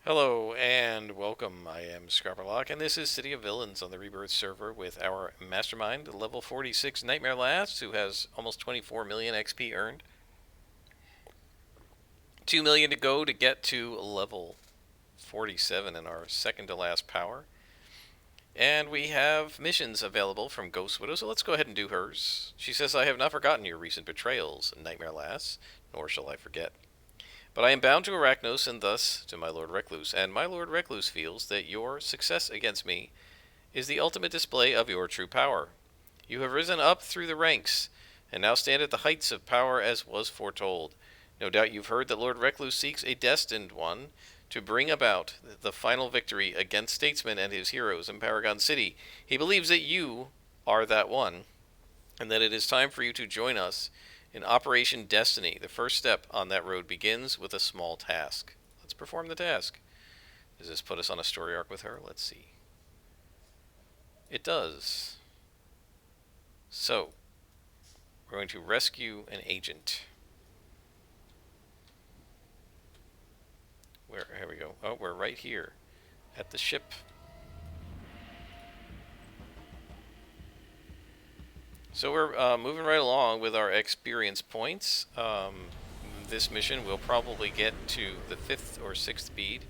Hello and welcome. I am Scarperlock, and this is City of Villains on the Rebirth server with our Mastermind, level 46 Nightmare Lass, who has almost 24 million XP earned. 2 million to go to get to level 47 in our second to last power. And we have missions available from Ghost Widow, so let's go ahead and do hers. She says, I have not forgotten your recent betrayals, Nightmare Lass, nor shall I forget. But I am bound to Arachnos and thus to my Lord Recluse, and my Lord Recluse feels that your success against me is the ultimate display of your true power. You have risen up through the ranks, and now stand at the heights of power as was foretold. No doubt you've heard that Lord Recluse seeks a destined one to bring about the final victory against statesmen and his heroes in Paragon City. He believes that you are that one, and that it is time for you to join us in Operation Destiny. The first step on that road begins with a small task. Let's perform the task. Does this put us on a story arc with her? Let's see. It does. So, we're going to rescue an agent. Here we go. Oh, we're right here at the ship. So we're moving right along with our experience points. This mission will probably get to the 5th or 6th speed.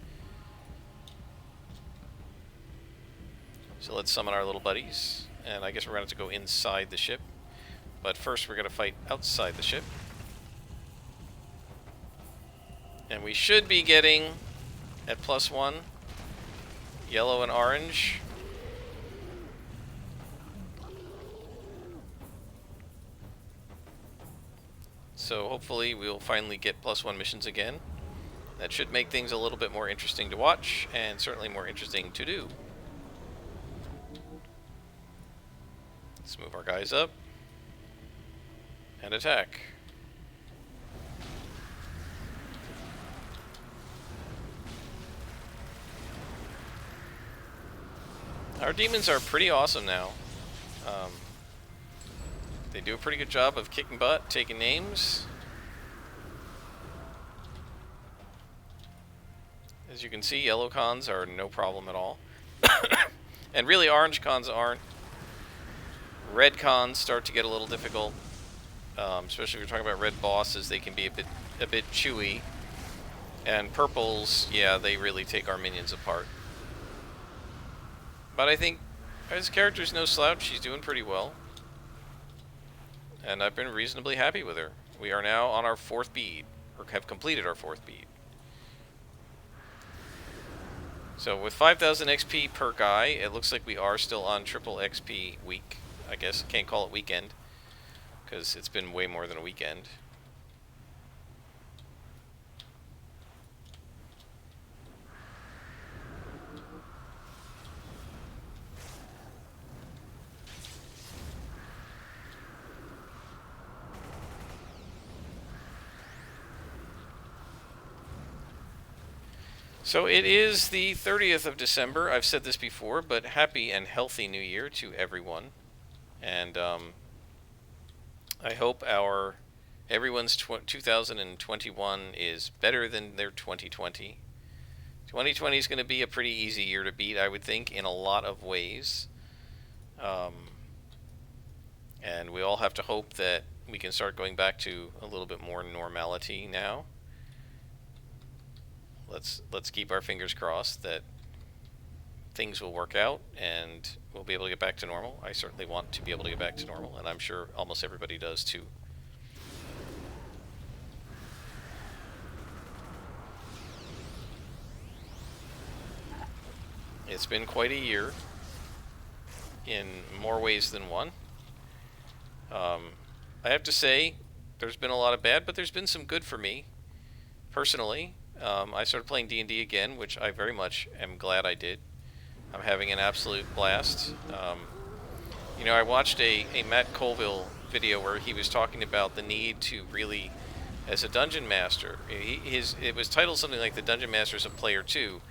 So let's summon our little buddies. And I guess we're going to have to go inside the ship. But first we're going to fight outside the ship. And we should be getting, at +1, yellow and orange. So hopefully we'll finally get +1 missions again. That should make things a little bit more interesting to watch, and certainly more interesting to do. Let's move our guys up. And attack. Our demons are pretty awesome now. They do a pretty good job of kicking butt, taking names. As you can see, yellow cons are no problem at all. And really, orange cons aren't. Red cons start to get a little difficult. Especially if you're talking about red bosses, they can be a bit chewy. And purples, yeah, they really take our minions apart. But I think his character's no slouch. She's doing pretty well. And I've been reasonably happy with her. We are now on our 4th bead, or have completed our 4th bead. So with 5,000 XP per guy, it looks like we are still on triple XP week. I guess can't call it weekend, because it's been way more than a weekend. So it is the 30th of December. I've said this before, but happy and healthy New Year to everyone. And I hope everyone's 2021 is better than their 2020. 2020 is going to be a pretty easy year to beat, I would think, in a lot of ways. And we all have to hope that we can start going back to a little bit more normality now. Let's keep our fingers crossed that things will work out and we'll be able to get back to normal. I certainly want to be able to get back to normal, and I'm sure almost everybody does too. It's been quite a year in more ways than one. I have to say, there's been a lot of bad, but there's been some good for me, personally. I started playing D&D again, which I very much am glad I did. I'm having an absolute blast. I watched a Matt Colville video where he was talking about the need to really, as a dungeon master, it was titled something like The Dungeon Master is a Player Too,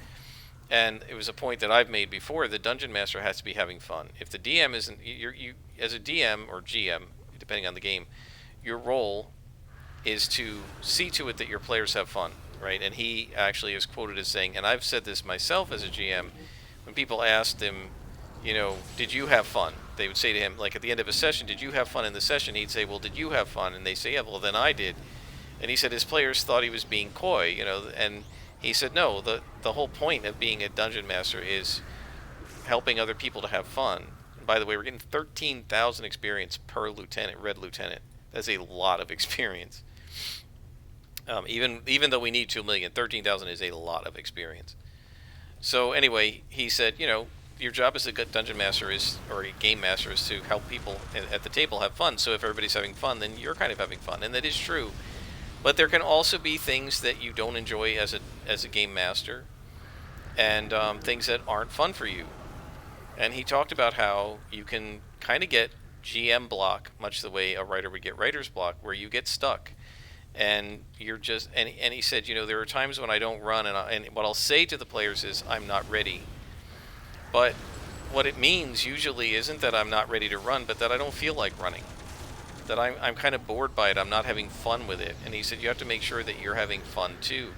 and it was a point that I've made before. The dungeon master has to be having fun. If the DM isn't, you as a DM or GM, depending on the game, your role is to see to it that your players have fun. right? And he actually is quoted as saying, and I've said this myself as a GM, when people asked him, did you have fun? They would say to him, like at the end of a session, did you have fun in the session? He'd say, well, did you have fun? And they say, yeah, well, then I did. And he said his players thought he was being coy, and he said, no, the whole point of being a dungeon master is helping other people to have fun. And by the way, we're getting 13,000 experience per lieutenant, red lieutenant. That's a lot of experience. Even though we need 2 million, 13,000 is a lot of experience. So anyway, he said, your job as a good dungeon master or a game master is to help people at the table have fun. So if everybody's having fun, then you're kind of having fun, and that is true. But there can also be things that you don't enjoy as a game master, and things that aren't fun for you. And he talked about how you can kind of get GM block, much the way a writer would get writer's block, where you get stuck. And you're just, and he said, there are times when I don't run, and what I'll say to the players is, I'm not ready. But what it means usually isn't that I'm not ready to run, but that I don't feel like running. That I'm kind of bored by it. I'm not having fun with it. And he said, you have to make sure that you're having fun too.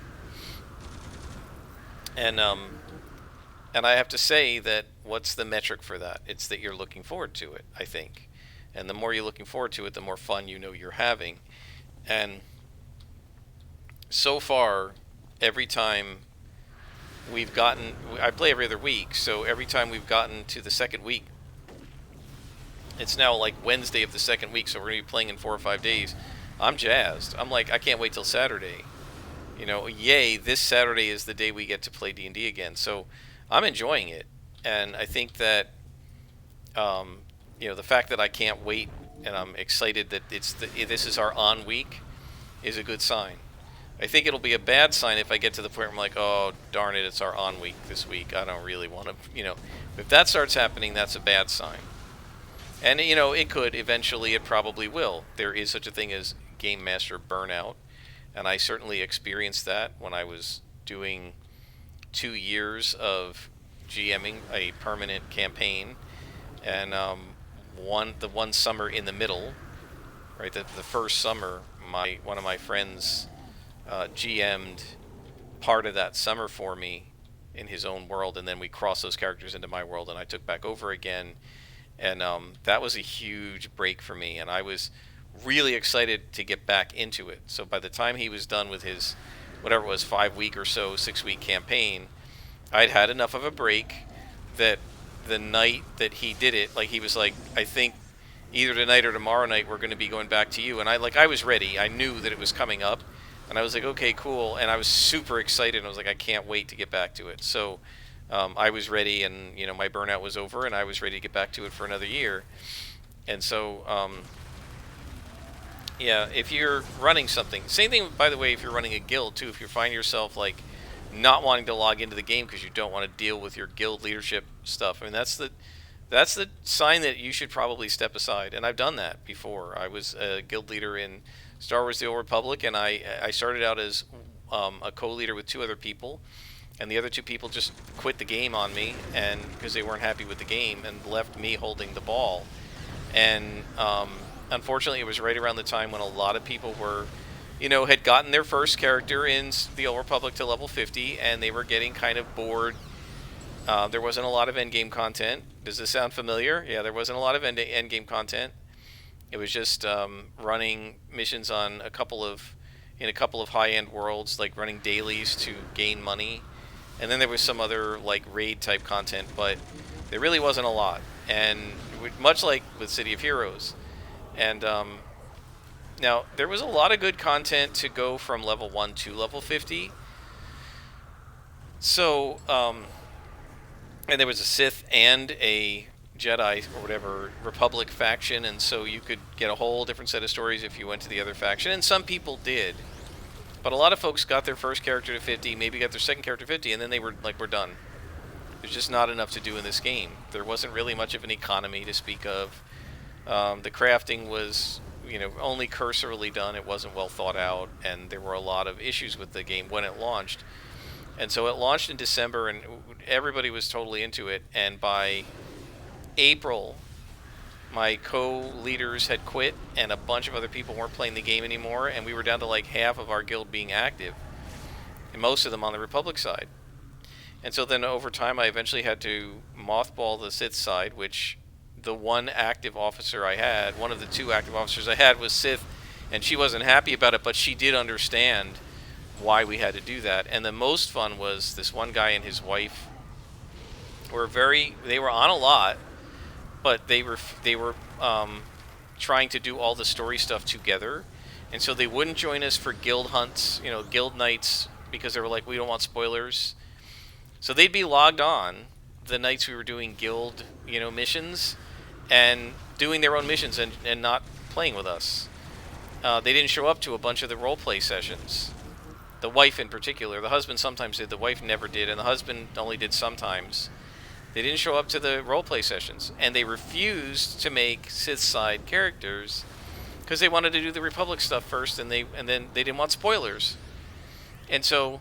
And I have to say that what's the metric for that? It's that you're looking forward to it, I think. And the more you're looking forward to it, the more fun you're having. And so far, every time I play every other week, so every time we've gotten to the second week, it's now like Wednesday of the second week, so we're going to be playing in 4 or 5 days. I'm jazzed. I'm like, I can't wait till Saturday. Yay, this Saturday is the day we get to play D&D again. So I'm enjoying it. And I think that, the fact that I can't wait and I'm excited that this is our on week is a good sign. I think it'll be a bad sign if I get to the point where I'm like, oh, darn it, it's our on week this week. I don't really want to, if that starts happening, that's a bad sign. And, it could, eventually it probably will. There is such a thing as game master burnout, and I certainly experienced that when I was doing 2 years of GMing a permanent campaign, and the one summer in the middle, right, the first summer, one of my friends GM'd part of that summer for me in his own world, and then we crossed those characters into my world, and I took back over again. And that was a huge break for me, and I was really excited to get back into it. So by the time he was done with his, whatever it was, 5-week or so, 6-week campaign, I'd had enough of a break that the night that he did it, like he was like, I think either tonight or tomorrow night we're going to be going back to you. And I was ready. I knew that it was coming up, and I was like, okay, cool. And I was super excited, and I was like, I can't wait to get back to it. So I was ready, and my burnout was over, and I was ready to get back to it for another year. And so, yeah, if you're running something, same thing, by the way, if you're running a guild too. If you find yourself like not wanting to log into the game because you don't want to deal with your guild leadership stuff, I mean, that's the sign that you should probably step aside. And I've done that before. I was a guild leader in Star Wars: The Old Republic, and I started out as a co-leader with 2 other people. And the other 2 people just quit the game on me, and because they weren't happy with the game, and left me holding the ball. And unfortunately, it was right around the time when a lot of people were, had gotten their first character in the Old Republic to level 50, and they were getting kind of bored. There wasn't a lot of endgame content. Does this sound familiar? Yeah, there wasn't a lot of endgame content. It was just running missions on a couple of high-end worlds, like running dailies to gain money. And then there was some other like raid type content, but there really wasn't a lot. And much like with City of Heroes. And now there was a lot of good content to go from level 1 to level 50. So, and there was a Sith and a Jedi or whatever Republic faction, and so you could get a whole different set of stories if you went to the other faction, and some people did. But a lot of folks got their first character to 50, maybe got their second character to 50, and then they were like, we're done. There's just not enough to do in this game. There wasn't really much of an economy to speak of. The crafting was, only cursorily done. It wasn't well thought out, and there were a lot of issues with the game when it launched. And so it launched in December, and everybody was totally into it. And by April, my co-leaders had quit, and a bunch of other people weren't playing the game anymore, and we were down to like half of our guild being active. and most of them on the Republic side. And so then over time, I eventually had to mothball the Sith side, which the one active officer I had, one of the two active officers I had, was Sith, and she wasn't happy about it, but she did understand why we had to do that. And the most fun was this one guy and his wife they were on a lot, but they were trying to do all the story stuff together, and so they wouldn't join us for guild hunts, guild nights, because they were like, we don't want spoilers. So they'd be logged on the nights we were doing guild, missions, and doing their own missions and not playing with us. They didn't show up to a bunch of the roleplay sessions. The wife in particular. The husband sometimes did, the wife never did, and the husband only did sometimes. They didn't show up to the roleplay sessions, and they refused to make Sith side characters because they wanted to do the Republic stuff first, and then they didn't want spoilers. And so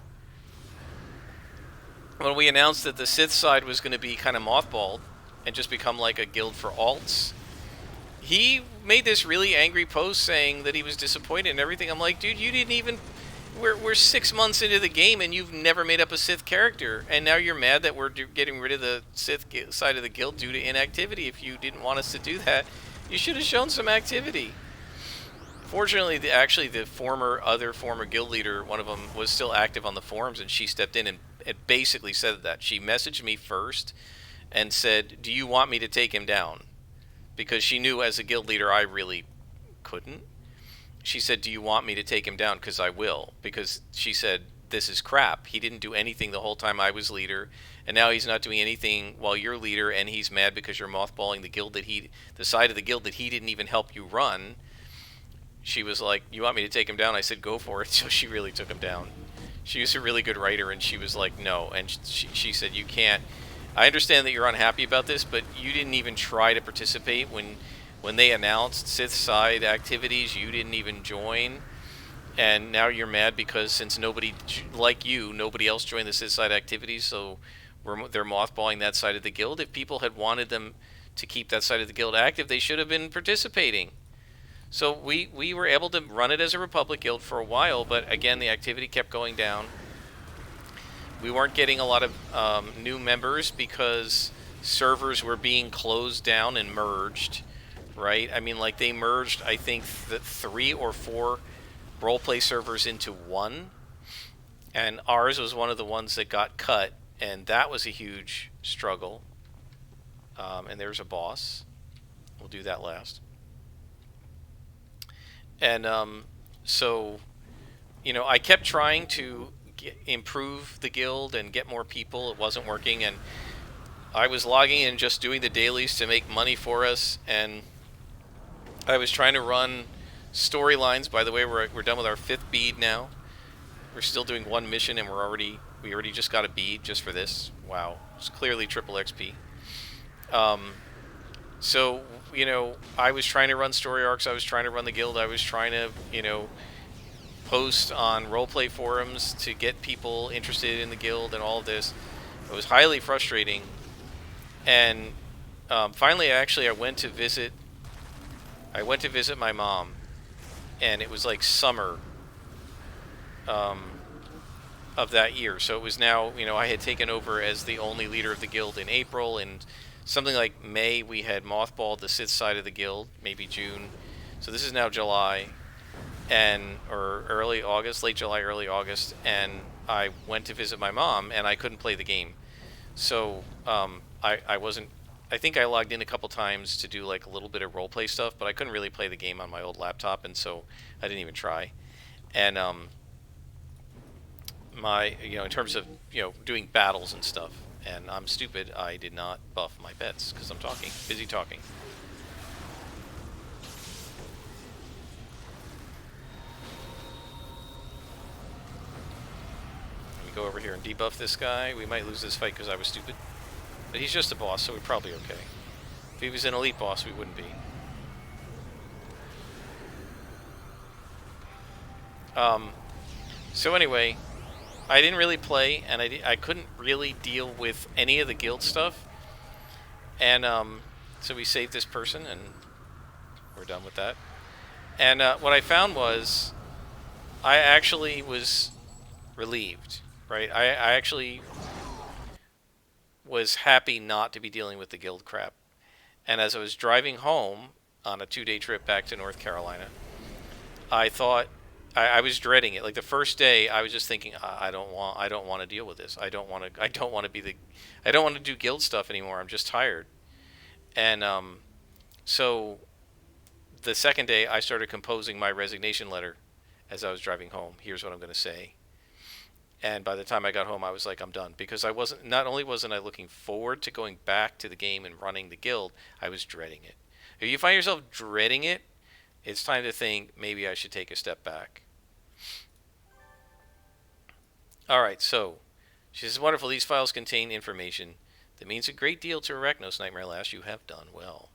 when we announced that the Sith side was going to be kind of mothballed and just become like a guild for alts, he made this really angry post saying that he was disappointed and everything. I'm like, dude, you didn't even... We're 6 months into the game and you've never made up a Sith character, and now you're mad that we're getting rid of the Sith side of the guild due to inactivity. If you didn't want us to do that, you should have shown some activity. Fortunately, the other former guild leader, one of them, was still active on the forums, and she stepped in and it basically said that. She messaged me first and said, do you want me to take him down? Because she knew as a guild leader I really couldn't. She said, do you want me to take him down? Because I will. Because she said, this is crap. He didn't do anything the whole time I was leader, and now he's not doing anything while you're leader, and he's mad because you're mothballing the side of the guild that he didn't even help you run. She was like, you want me to take him down? I said, go for it. So she really took him down. She was a really good writer, and she was like, no. And she said, you can't. I understand that you're unhappy about this, but you didn't even try to participate when they announced Sith side activities. You didn't even join, and now you're mad because since nobody else joined the Sith side activities, so they're mothballing that side of the guild. If people had wanted them to keep that side of the guild active, they should have been participating. So we were able to run it as a Republic guild for a while, but again, the activity kept going down. We weren't getting a lot of new members because servers were being closed down and merged, right? I mean, like, they merged, I think, 3 or 4 roleplay servers into one, and ours was one of the ones that got cut, and that was a huge struggle. And there's a boss. We'll do that last. And so, I kept trying to improve the guild and get more people. It wasn't working, and I was logging in just doing the dailies to make money for us, and I was trying to run storylines. By the way, we're done with our 5th bead now. We're still doing 1 mission, and we already just got a bead just for this. Wow, it's clearly triple XP. So, I was trying to run story arcs, I was trying to run the guild, I was trying to, post on roleplay forums to get people interested in the guild and all of this. It was highly frustrating. And finally, I went to visit my mom, and it was like summer of that year. So it was now, I had taken over as the only leader of the guild in April, and something like May, we had mothballed the Sith side of the guild, maybe June. So this is now July, or early August, late July, early August, and I went to visit my mom, and I couldn't play the game. So I think I logged in a couple times to do like a little bit of roleplay stuff, but I couldn't really play the game on my old laptop, and so I didn't even try. And in terms of doing battles and stuff, and I'm stupid, I did not buff my pets because I'm busy talking. Let me go over here and debuff this guy. We might lose this fight because I was stupid, but he's just a boss, so we're probably okay. If he was an elite boss, we wouldn't be. So anyway, I didn't really play, and I couldn't really deal with any of the guild stuff. And so we saved this person, and we're done with that. And what I found was, I actually was relieved, right? I actually was happy not to be dealing with the guild crap. And as I was driving home on a 2-day trip back to North Carolina, I thought I was dreading it. Like the first day, I was just thinking, I don't want to deal with this. I don't want to be the, I don't want to do guild stuff anymore. I'm just tired. And so the second day, I started composing my resignation letter as I was driving home. Here's what I'm going to say. And by the time I got home, I was like, I'm done. Because I wasn't, not only wasn't I looking forward to going back to the game and running the guild, I was dreading it. If you find yourself dreading it, it's time to think maybe I should take a step back. Alright, so she says, wonderful, these files contain information that means a great deal to Arachnos, Nightmare Lass. You have done well.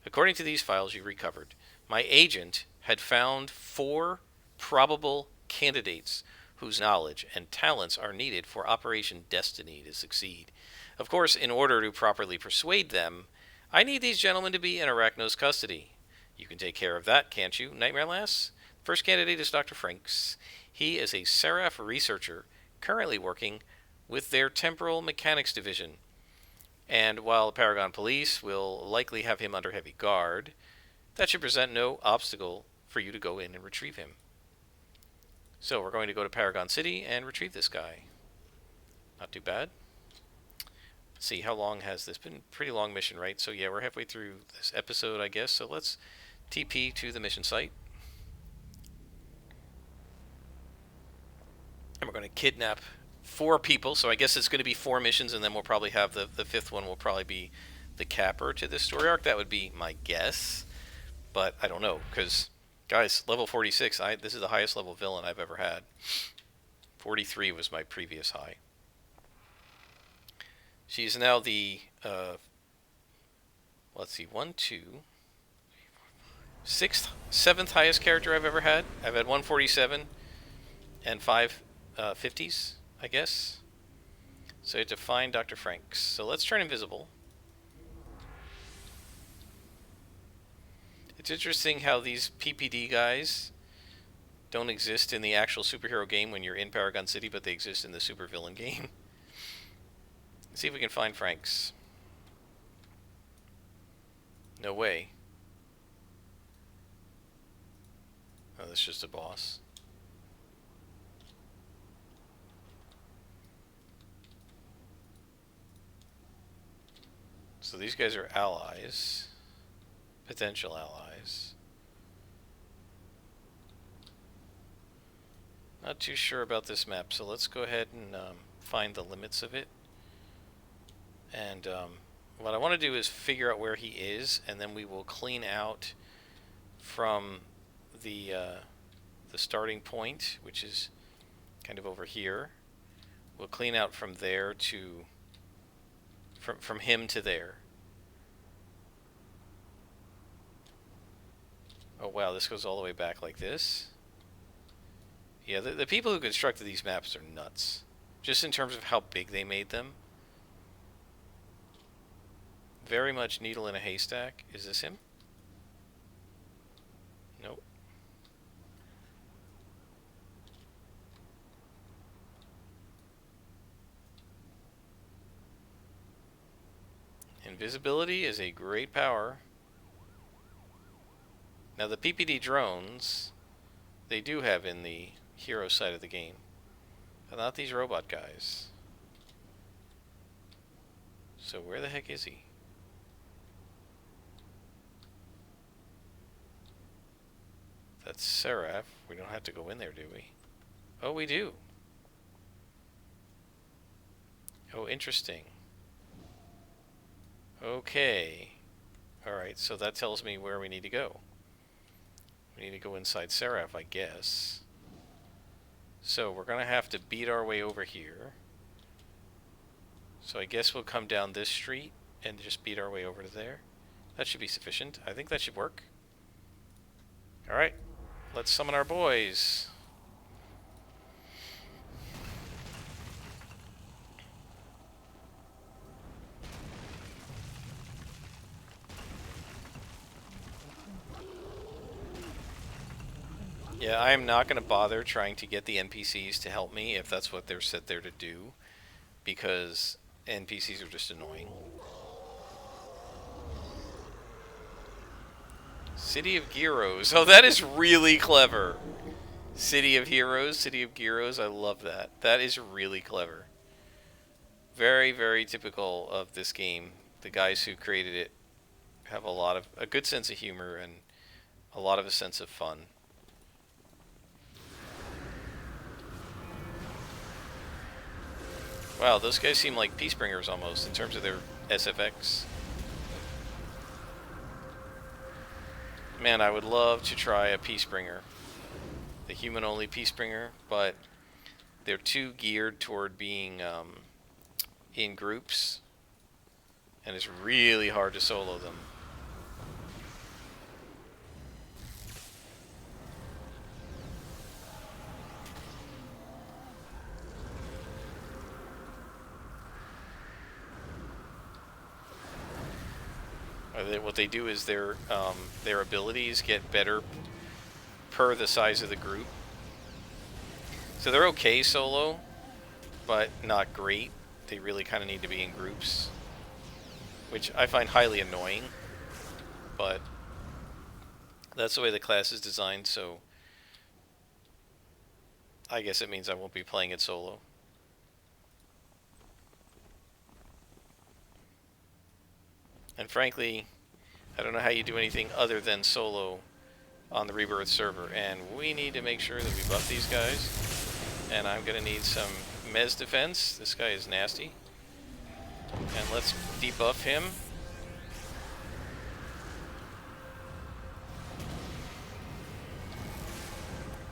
According to these files you recovered, my agent had found 4 probable candidates whose knowledge and talents are needed for Operation Destiny to succeed. Of course, in order to properly persuade them, I need these gentlemen to be in Arachno's custody. You can take care of that, can't you, Nightmare Lass? First candidate is Dr. Franks. He is a Seraph researcher currently working with their Temporal Mechanics Division. And while the Paragon Police will likely have him under heavy guard, that should present no obstacle for you to go in and retrieve him. So we're going to go to Paragon City and retrieve this guy. Not too bad. Let's see, how long has this been? Pretty long mission, right? So yeah, we're halfway through this episode, I guess. So let's TP to the mission site. And we're going to kidnap 4 people. So I guess it's going to be 4 missions, and then we'll probably have the 5th one will probably be the capper to this story arc. That would be my guess. But I don't know, because, guys, level 46, this is the highest level villain I've ever had. 43 was my previous high. She's now the, let's see, 1, 2, 6th, 7th highest character I've ever had. I've had 147 and 5 50s, I guess. So you have to find Dr. Franks. So let's turn invisible. It's interesting how these PPD guys don't exist in the actual superhero game when you're in Paragon City, but they exist in the supervillain game. Let's see if we can find Franks. No way. Oh, that's just a boss. So these guys are allies. Potential allies. Not too sure about this map, so let's go ahead and find the limits of it. And what I want to do is figure out where he is, and then we will clean out from the starting point, which is kind of over here. We'll clean out from there to from him to there. Oh wow, this goes all the way back like this. Yeah, the people who constructed these maps are nuts. Just in terms of how big they made them. Very much needle in a haystack. Is this him? Nope. Invisibility is a great power. Now the PPD drones, they do have in the hero side of the game, but not these robot guys. So where the heck is he? That's Seraph. We don't have to go in there, do we? Oh, we do. Oh, interesting. Okay. Alright, so that tells me where we need to go. We need to go inside Seraph, I guess. So we're going to have to beat our way over here. So I guess we'll come down this street and just beat our way over to there. That should be sufficient. I think that should work. Alright, let's summon our boys. Yeah, I am not going to bother trying to get the NPCs to help me if that's what they're set there to do, because NPCs are just annoying. City of Gyros. Oh, that is really clever. City of Heroes, City of Gyros. I love that. That is really clever. Very, very typical of this game. The guys who created it have a good sense of humor and a lot of a sense of fun. Wow, those guys seem like Peacebringers almost in terms of their SFX. Man, I would love to try a Peacebringer. The human-only Peacebringer, but they're too geared toward being in groups, and it's really hard to solo them. What they do is their abilities get better per the size of the group. So they're okay solo, but not great. They really kind of need to be in groups, which I find highly annoying. But that's the way the class is designed, so I guess it means I won't be playing it solo. And frankly, I don't know how you do anything other than solo on the Rebirth server. And we need to make sure that we buff these guys. And I'm going to need some Mez defense. This guy is nasty. And let's debuff him.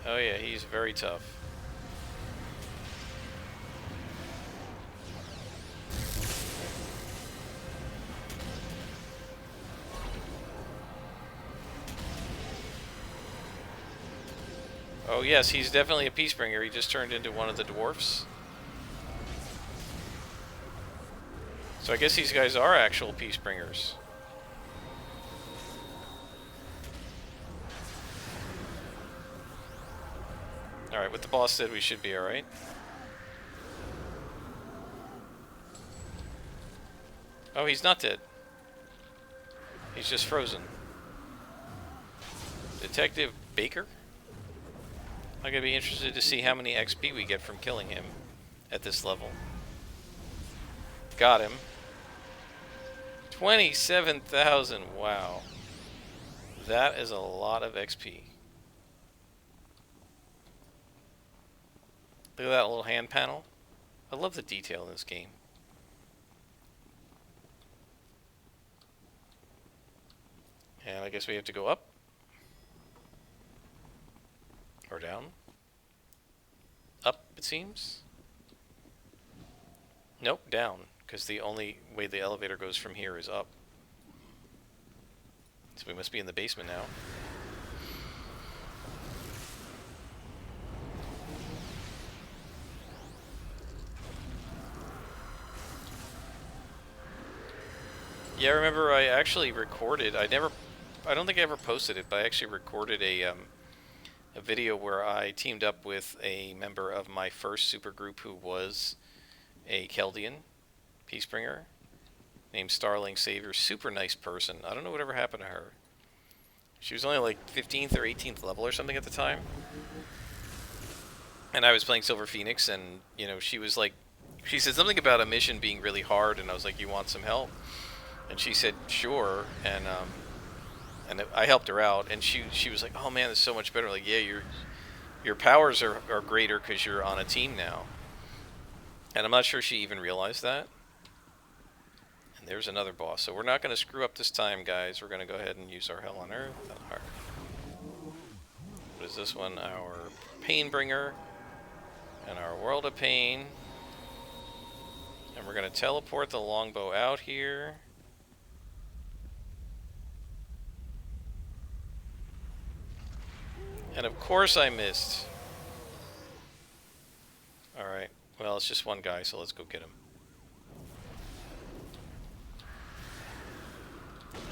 Oh yeah, he's very tough. Oh yes, he's definitely a Peacebringer. He just turned into one of the dwarfs. So I guess these guys are actual Peacebringers. Alright, with the boss said, we should be alright. Oh, he's not dead. He's just frozen. Detective Baker? I'm gonna be interested to see how many XP we get from killing him at this level. Got him. 27,000, wow. That is a lot of XP. Look at that little hand panel. I love the detail in this game. And I guess we have to go up. Or down. Up, it seems. Nope, down. Because the only way the elevator goes from here is up. So we must be in the basement now. Yeah, I remember I actually recorded, I don't think I ever posted it, but I actually recorded a video where I teamed up with a member of my first supergroup who was a Chaldean Peacebringer named Starling Savior. Super nice person. I don't know whatever happened to her. She was only like 15th or 18th level or something at the time. And I was playing Silver Phoenix, and, you know, she was like, she said something about a mission being really hard, and I was like, you want some help? And she said, sure, and I helped her out, and she was like, oh man, it's so much better. Like, yeah, your powers are greater because you're on a team now. And I'm not sure she even realized that. And there's another boss. So we're not going to screw up this time, guys. We're going to go ahead and use our Hell on Earth. What is this one? Our Painbringer. And our World of Pain. And we're going to teleport the longbow out here. And of course I missed. Alright. Well, it's just one guy, so let's go get him.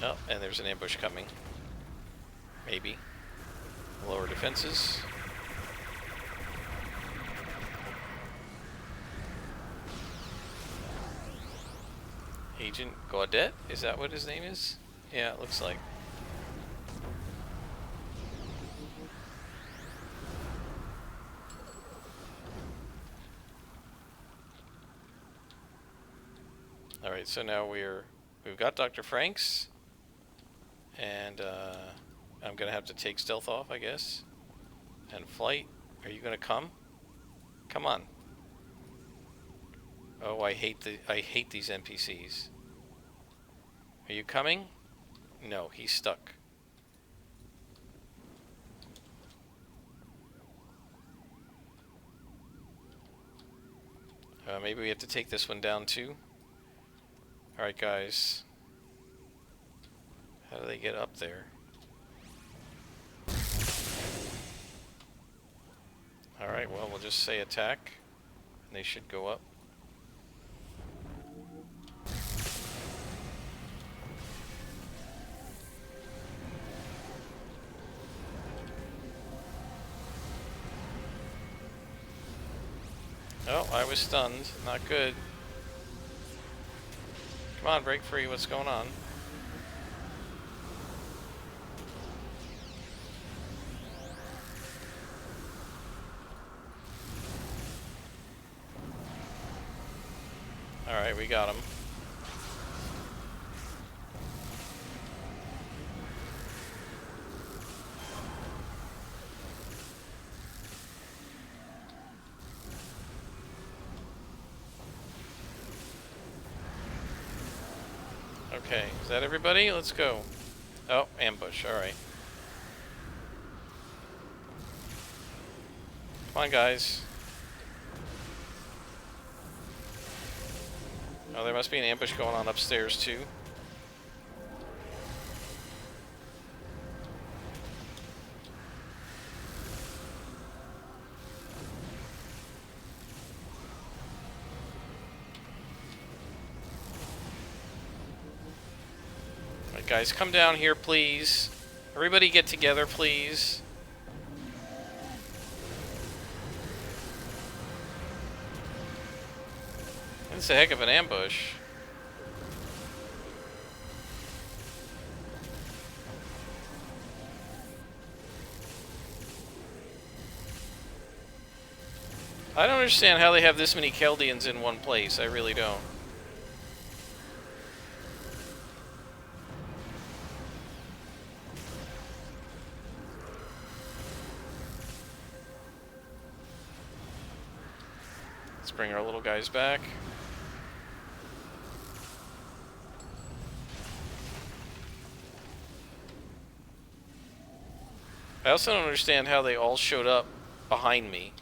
Oh, and there's an ambush coming. Maybe. Lower defenses. Agent Gaudet? Is that what his name is? Yeah, it looks like. Alright, so now we've got Dr. Franks. And I'm gonna have to take stealth off, I guess. And flight. Are you gonna come? Come on. Oh, I hate these NPCs. Are you coming? No, he's stuck. Maybe we have to take this one down too. Alright, guys. How do they get up there? Alright, well, we'll just say attack. And they should go up. Oh, I was stunned. Not good. Come on, break free. What's going on? Alright, we got him. Okay, is that everybody? Let's go. Oh, ambush. Alright. Come on, guys. Oh, there must be an ambush going on upstairs, too. Alright, guys, come down here, please. Everybody get together, please. It's a heck of an ambush. I don't understand how they have this many Chaldeans in one place. I really don't. Let's bring our little guys back. I also don't understand how they all showed up behind me.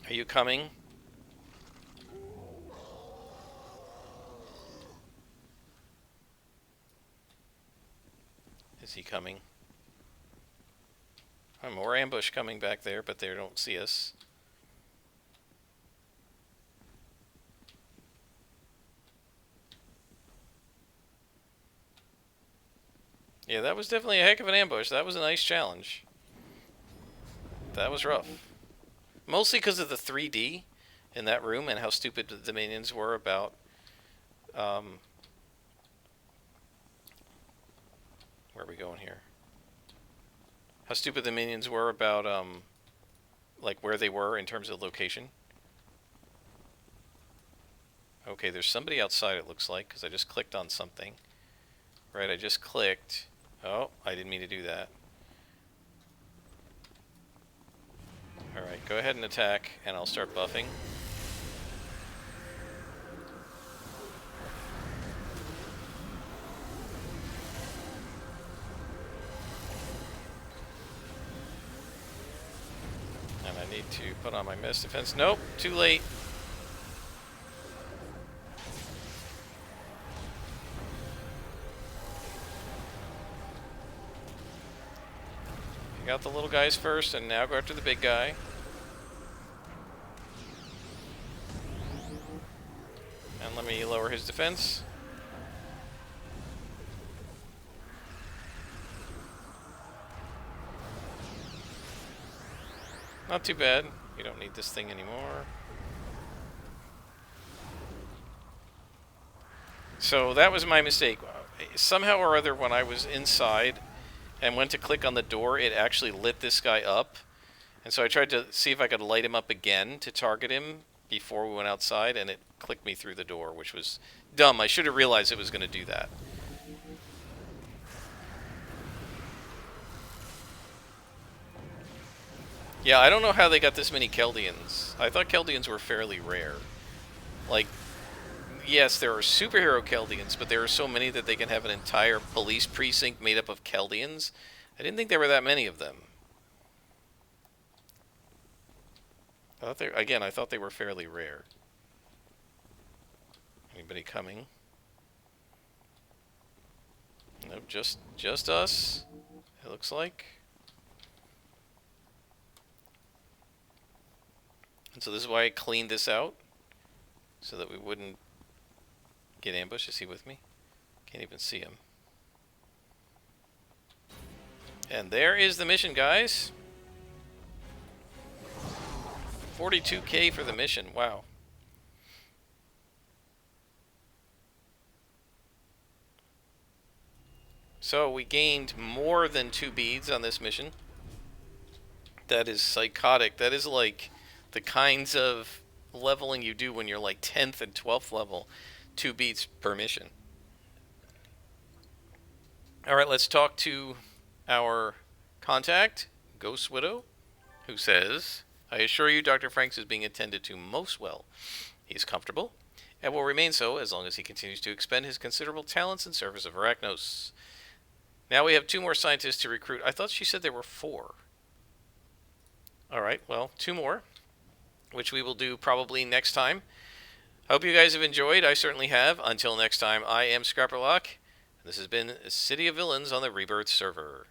Are you coming? Is he coming? Oh, more ambush coming back there, but they don't see us. Yeah, that was definitely a heck of an ambush. That was a nice challenge. That was rough. Mostly because of the 3D in that room and how stupid the minions were about... where are we going here? How stupid the minions were about, like, where they were in terms of location. Okay, there's somebody outside, it looks like, because I just clicked on something. Right, I just clicked... Oh, I didn't mean to do that. Alright, go ahead and attack, and I'll start buffing. And I need to put on my menace defense. Nope, too late. Got the little guys first, and now go after the big guy. And let me lower his defense. Not too bad. You don't need this thing anymore. So that was my mistake. Somehow or other, when I was inside and went to click on the door, it actually lit this guy up. And so I tried to see if I could light him up again to target him before we went outside, and it clicked me through the door, which was dumb. I should have realized it was going to do that. Yeah, I don't know how they got this many Keldians. I thought Keldians were fairly rare. Like, yes, there are superhero Keldians, but there are so many that they can have an entire police precinct made up of Keldians. I didn't think there were that many of them. I thought they were fairly rare. Anybody coming? Nope, just us. It looks like. And so this is why I cleaned this out, so that we wouldn't get ambushed. Is he with me? Can't even see him. And there is the mission, guys. 42K for the mission. Wow. So we gained more than 2 beads on this mission. That is psychotic. That is like the kinds of leveling you do when you're like 10th and 12th level. 2 beads per mission. Alright, let's talk to our contact, Ghost Widow, who says, I assure you Dr. Franks is being attended to most well. He is comfortable, and will remain so as long as he continues to expend his considerable talents in service of Arachnos. Now we have 2 more scientists to recruit. I thought she said there were 4. Alright, well, 2 more, which we will do probably next time. Hope you guys have enjoyed. I certainly have. Until next time, I am Scrapperlock. This has been City of Villains on the Rebirth server.